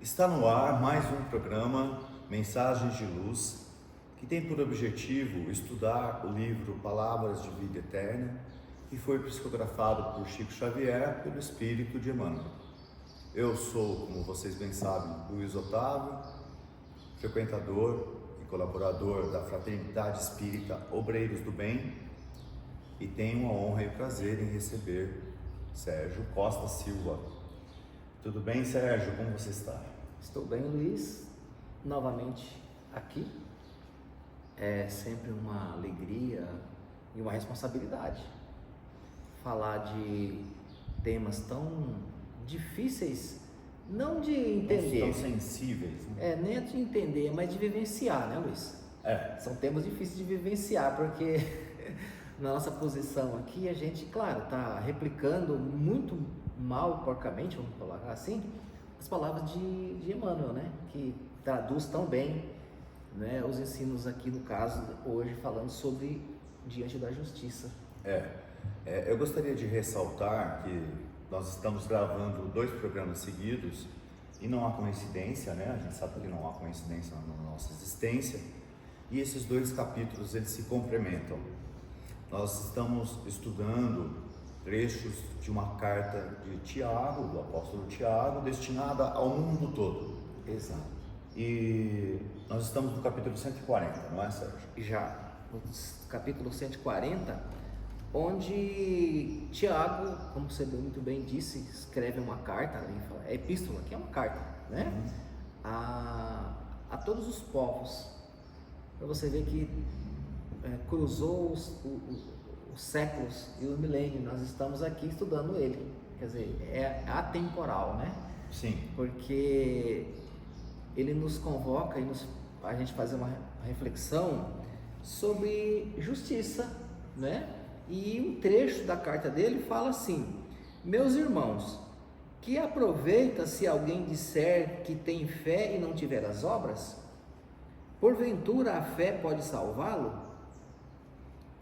Está no ar mais um programa Mensagens de Luz, que tem por objetivo estudar o livro Palavras de Vida Eterna, que foi psicografado por Chico Xavier pelo Espírito de Emmanuel. Eu sou, como vocês bem sabem, Luiz Otávio, frequentador e colaborador da Fraternidade Espírita Obreiros do Bem, e tenho a honra e o prazer em receber Sérgio Costa Silva. Tudo bem, Sérgio? Como você está? Estou bem, Luiz, novamente aqui. É sempre uma alegria e uma responsabilidade falar de temas tão difíceis, não de entender, Tão sensíveis, né? nem de entender, mas de vivenciar, né, Luiz? São temas difíceis de vivenciar, porque na nossa posição aqui a gente, claro, está replicando muito mal, porcamente, vamos colocar assim, as palavras de Emmanuel, né? Que traduz tão bem, né, os ensinos aqui, no caso, hoje, falando sobre diante da justiça. Eu gostaria de ressaltar que nós estamos gravando 2 programas seguidos e não há coincidência, né? A gente sabe que não há coincidência na nossa existência, e esses 2 capítulos eles se complementam. Nós estamos estudando trechos de uma carta de Tiago, do apóstolo Tiago, destinada ao mundo todo. Exato. E nós estamos no capítulo 140, não é, Sérgio? Já no capítulo 140, onde Tiago, como você muito bem disse, escreve uma carta, é epístola, que é uma carta, né? A todos os povos, para você ver que cruzou os séculos e o milênio. Nós estamos aqui estudando ele, quer dizer, é atemporal, né? Sim. Porque ele nos convoca e a gente fazer uma reflexão sobre justiça, né? E um trecho da carta dele fala assim: meus irmãos, que aproveita se alguém disser que tem fé e não tiver as obras? Porventura a fé pode salvá-lo?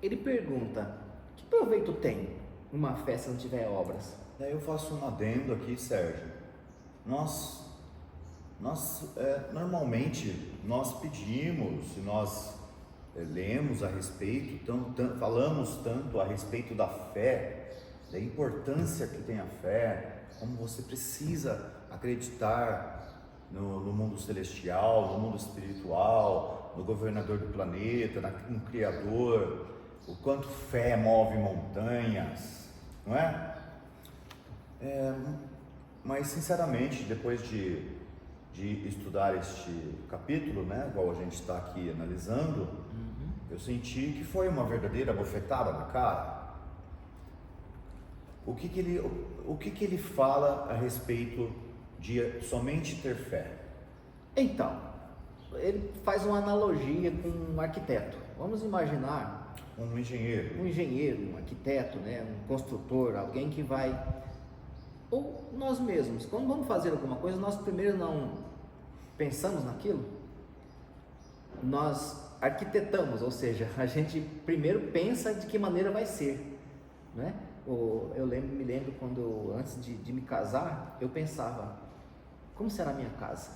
Ele pergunta: que proveito tem uma fé se não tiver obras? Daí eu faço um adendo aqui, Sérgio. Nós normalmente nós pedimos, nós lemos a respeito, falamos tanto a respeito da fé, da importância que tem a fé, como você precisa acreditar no mundo celestial, no mundo espiritual, no governador do planeta, no Criador, o quanto fé move montanhas, não é? Mas sinceramente, depois de estudar este capítulo, né, igual a gente está aqui analisando, eu senti que foi uma verdadeira bofetada na cara. O que ele fala a respeito de somente ter fé? Então, ele faz uma analogia com um arquiteto. Vamos imaginar Um engenheiro, um arquiteto, né, um construtor, alguém que vai, ou nós mesmos, quando vamos fazer alguma coisa, nós primeiro não pensamos naquilo, nós arquitetamos, ou seja, a gente primeiro pensa de que maneira vai ser, né? Me lembro quando, antes de me casar, eu pensava: como será a minha casa?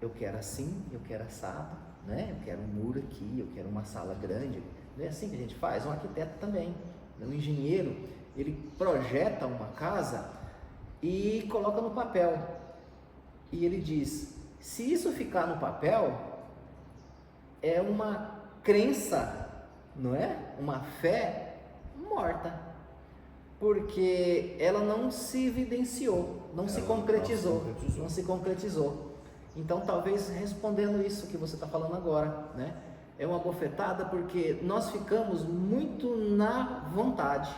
Eu quero assim, eu quero assado, né? Eu quero um muro aqui, eu quero uma sala grande. Não é assim que a gente faz? Um arquiteto também, um engenheiro, ele projeta uma casa e coloca no papel. E ele diz: se isso ficar no papel, é uma crença, não é? Uma fé morta, porque ela não se evidenciou, não se concretizou. Então, talvez respondendo isso que você está falando agora, né? É uma bofetada porque nós ficamos muito na vontade,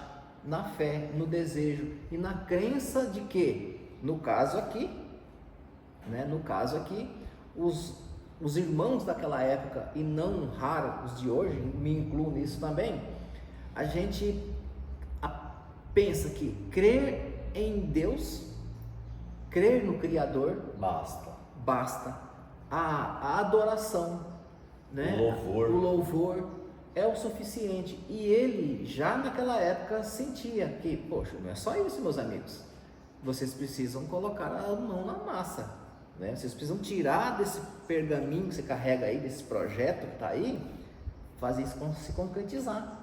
na fé, no desejo e na crença de que, no caso aqui, os irmãos daquela época, e não raro os de hoje, me incluo nisso também, a gente pensa que crer em Deus, crer no Criador, basta. A adoração, né? O louvor é o suficiente. E ele já naquela época sentia que, poxa, não é só isso, meus amigos, vocês precisam colocar a mão na massa, né? Vocês precisam tirar desse pergaminho que você carrega aí, desse projeto que está aí, fazer isso se concretizar.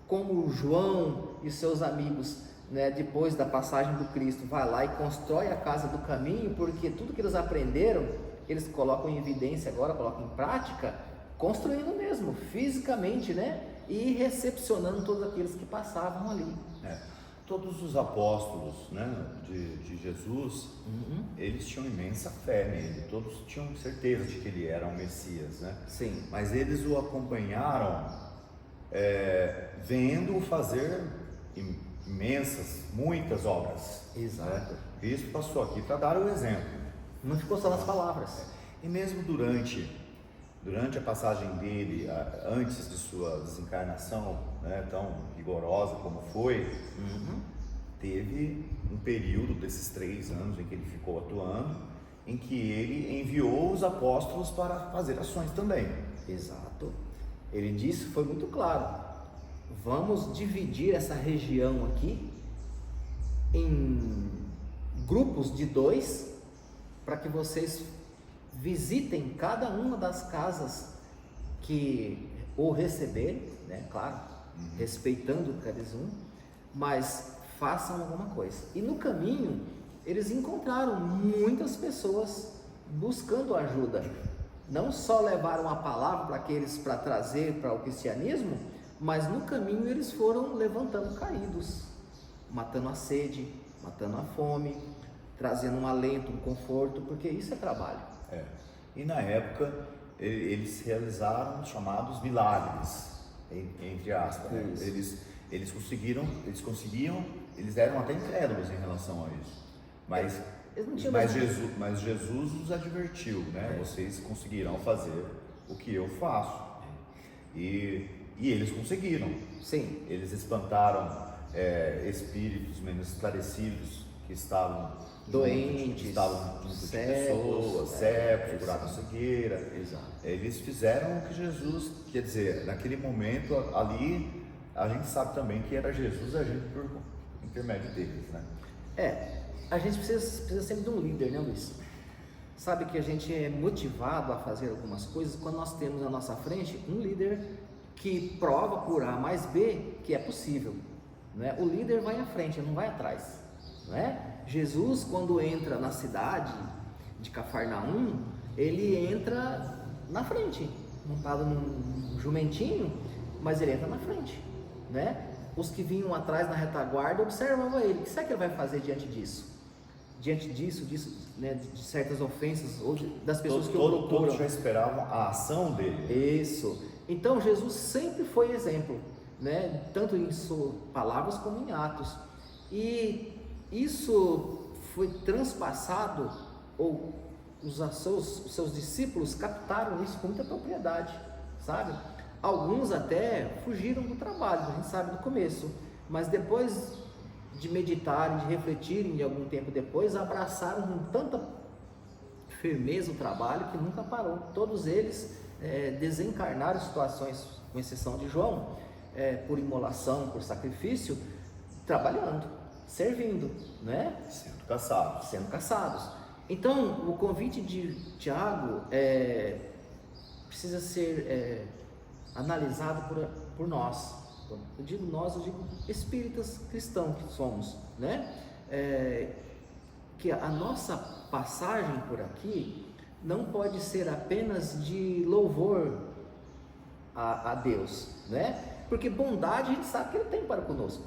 Como o João e seus amigos, né, depois da passagem do Cristo, vai lá e constrói a casa do caminho, porque tudo que eles aprenderam, eles colocam em evidência agora, colocam em prática, construindo mesmo, fisicamente, né? E recepcionando todos aqueles que passavam ali. Todos os apóstolos, né, de Jesus, eles tinham imensa fé nele, todos tinham certeza de que ele era o Messias, né? Sim. Mas eles o acompanharam vendo-o fazer imensas, muitas obras. Exato. Né? Cristo passou aqui para dar o exemplo. Não ficou só nas palavras. E mesmo durante a passagem dele, antes de sua desencarnação, né, tão rigorosa como foi, teve um período desses 3 anos em que ele ficou atuando, em que ele enviou os apóstolos para fazer ações também. Exato. Ele disse, foi muito claro, vamos dividir essa região aqui em grupos de 2, para que vocês visitem cada uma das casas que o receberem, né? Claro, respeitando cada um, mas façam alguma coisa. E no caminho, eles encontraram muitas pessoas buscando ajuda. Não só levaram a palavra para aqueles para trazer para o cristianismo, mas no caminho eles foram levantando caídos, matando a sede, matando a fome, trazendo um alento, um conforto, porque isso é trabalho. E na época eles realizaram os chamados milagres, entre aspas. Né? Eles eram até incrédulos em relação a isso. Mas Jesus os advertiu, né? Vocês conseguirão fazer o que eu faço. E eles conseguiram. Sim. Eles espantaram espíritos menos esclarecidos que estavam doentes, estavam junto de pessoas, cegos, curaram cegueira. Exato. Eles fizeram o que Jesus, quer dizer, naquele momento ali, a gente sabe também que era Jesus agindo por intermédio deles, né? A gente precisa sempre de um líder, né, Luiz? Sabe que a gente é motivado a fazer algumas coisas quando nós temos na nossa frente um líder que prova por A mais B que é possível, né? O líder vai à frente, não vai atrás, não é? Jesus, quando entra na cidade de Cafarnaum, ele entra na frente, montado num jumentinho, mas ele entra na frente, né? Os que vinham atrás na retaguarda observavam ele. O que será que ele vai fazer diante disso? Diante disso, né, de certas ofensas ou das pessoas que o procuram. Todos já esperavam a ação dele. Isso. Então Jesus sempre foi exemplo, né? Tanto em suas palavras como em atos. E isso foi transpassado, ou os seus discípulos captaram isso com muita propriedade, sabe? Alguns até fugiram do trabalho, a gente sabe do começo, mas depois de meditarem, de refletirem de algum tempo depois, abraçaram com tanta firmeza o trabalho que nunca parou. Todos eles desencarnaram situações, com exceção de João, por imolação, por sacrifício, trabalhando, servindo, né? Sendo caçados. Então, o convite de Tiago precisa ser analisado por nós. Eu digo nós, eu digo espíritas cristãos que somos, né? Que a nossa passagem por aqui não pode ser apenas de louvor a Deus, né? Porque bondade a gente sabe que Ele tem para conosco.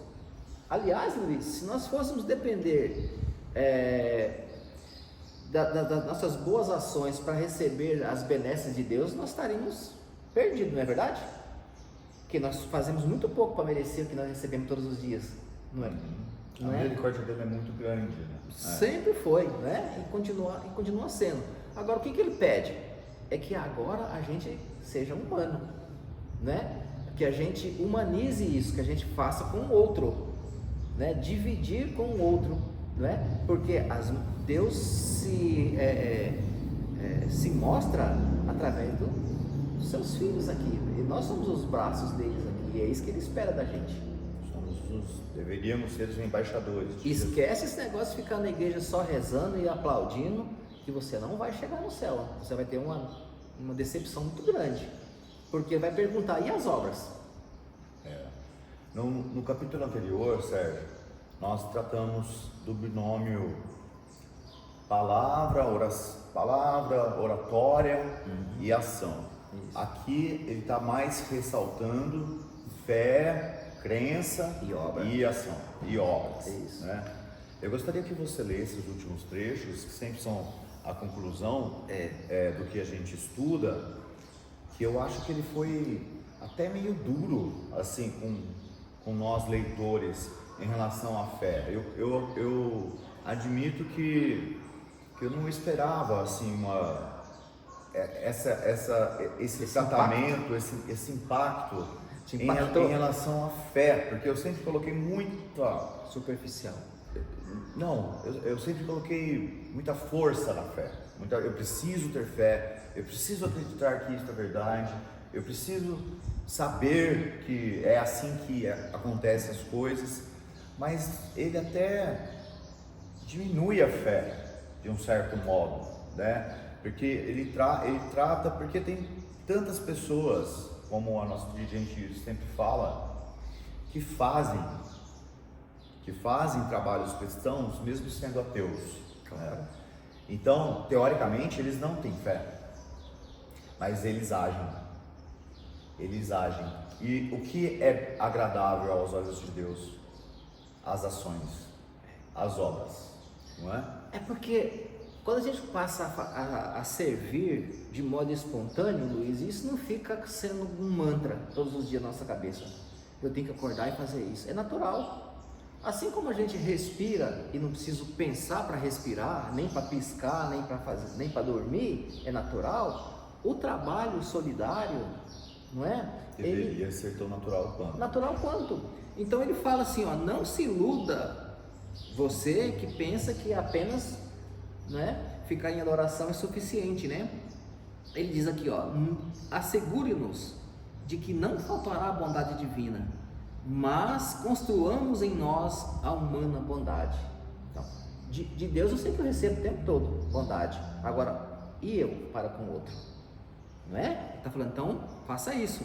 Aliás, Luiz, se nós fôssemos depender das nossas boas ações para receber as benesses de Deus, nós estaríamos perdidos, não é verdade? Porque nós fazemos muito pouco para merecer o que nós recebemos todos os dias, não é? A misericórdia dele é muito grande, né? Sempre foi, né? E continua sendo. Agora, o que ele pede? É que agora a gente seja humano, né? Que a gente humanize isso, que a gente faça com o outro, né? Dividir com o outro, né? Porque Deus se mostra através dos seus filhos aqui, e nós somos os braços deles aqui, e é isso que Ele espera da gente. Deveríamos ser os embaixadores. Esquece esse negócio de ficar na igreja só rezando e aplaudindo que você não vai chegar no céu. Você vai ter uma decepção muito grande. Porque vai perguntar, e as obras? No capítulo anterior, Sérgio, nós tratamos do binômio palavra, oratória e ação. Isso. Aqui ele está mais ressaltando fé, crença E obra. e ação e obras. Isso. Né? Eu gostaria que você lesse os últimos trechos, que sempre são a conclusão do que a gente estuda, que eu acho que ele foi até meio duro assim com nós leitores em relação à fé. Eu admito que eu não esperava assim esse tratamento, esse impacto em relação à fé, porque eu sempre coloquei muita superficial. Não, eu sempre coloquei muita força na fé. Eu preciso ter fé, eu preciso acreditar que isso é verdade, eu preciso saber que é assim que acontecem as coisas, mas ele até diminui a fé de um certo modo, né? Porque ele trata, porque tem tantas pessoas, como a nossa dirigente sempre fala, que fazem trabalhos cristãos mesmo sendo ateus. Né? Então, teoricamente, eles não têm fé, mas eles agem. E o que é agradável aos olhos de Deus? As ações, as obras, não é? É porque quando a gente passa a servir de modo espontâneo, Luiz, isso não fica sendo um mantra todos os dias na nossa cabeça. Eu tenho que acordar e fazer isso. É natural. Assim como a gente respira e não preciso pensar para respirar, nem para piscar, nem para dormir, é natural. O trabalho solidário, não é? Deveria ser tão natural quanto. Natural quanto. Então ele fala assim, ó, não se iluda, você que pensa que apenas, né, ficar em adoração é suficiente, né? Ele diz aqui, ó, assegure-nos de que não faltará a bondade divina, mas construamos em nós a humana bondade. Então, de Deus eu sei que eu recebo o tempo todo bondade. Agora, e eu para com o outro? Não é? Ele está falando, então, faça isso.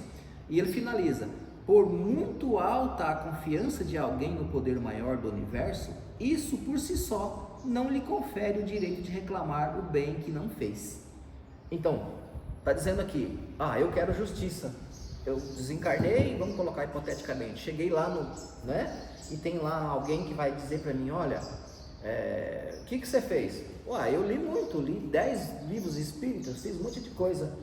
E ele finaliza, por muito alta a confiança de alguém no poder maior do universo, isso por si só não lhe confere o direito de reclamar o bem que não fez. Então, está dizendo aqui, eu quero justiça. Eu desencarnei, vamos colocar hipoteticamente, cheguei lá né? E tem lá alguém que vai dizer para mim, olha, o que você fez? Eu li muito, li 10 livros espíritas, fiz um monte de coisa.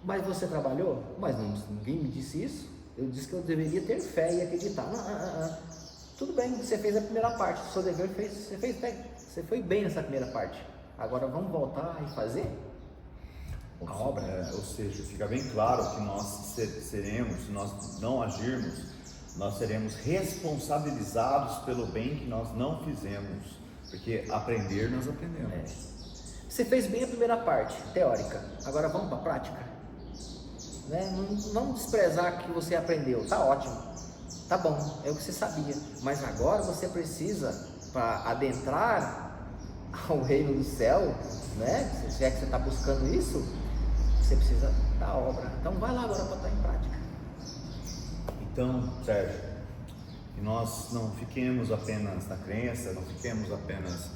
Mas você trabalhou? Mas ninguém me disse isso. Eu disse que eu deveria ter fé e acreditar. Tudo bem, você fez a primeira parte, o seu dever você foi bem nessa primeira parte. Agora vamos voltar e fazer a obra. Ou seja, fica bem claro que nós seremos, se nós não agirmos, nós seremos responsabilizados pelo bem que nós não fizemos, porque aprender nós aprendemos. Você fez bem a primeira parte, teórica, agora vamos para a prática, né? Não desprezar que você aprendeu, tá ótimo, tá bom, é o que você sabia, mas agora você precisa, para adentrar ao reino do céu, né? Se é que você está buscando isso, você precisa da obra. Então vai lá agora para estar em prática. Então, Sérgio, que nós não fiquemos apenas na crença, não fiquemos apenas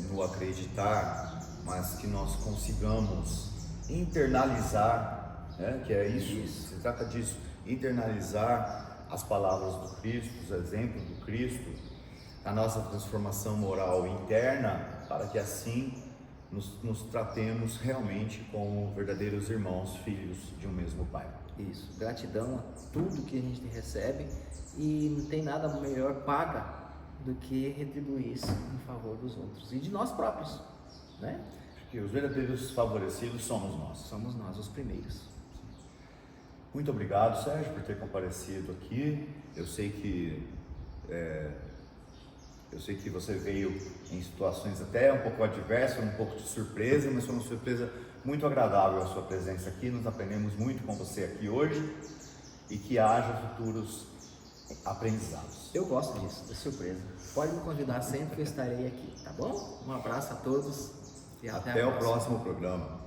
no acreditar, mas que nós consigamos internalizar, né? Que é isso, se trata disso, internalizar as palavras do Cristo, os exemplos do Cristo, a nossa transformação moral interna, para que assim nos tratemos realmente como verdadeiros irmãos, filhos de um mesmo Pai. Isso, gratidão a tudo que a gente recebe, e não tem nada melhor paga do que retribuir isso em favor dos outros e de nós próprios, né? Porque os verdadeiros favorecidos somos nós. Somos nós os primeiros. Muito obrigado, Sérgio, por ter comparecido aqui. Eu sei que você veio em situações até um pouco adversas, um pouco de surpresa, mas foi uma surpresa muito agradável a sua presença aqui. Nós aprendemos muito com você aqui hoje, e que haja futuros aprendizados. Eu gosto disso, da surpresa. Pode me convidar sempre que eu estarei aqui, tá bom? Um abraço a todos. E Até o próximo programa.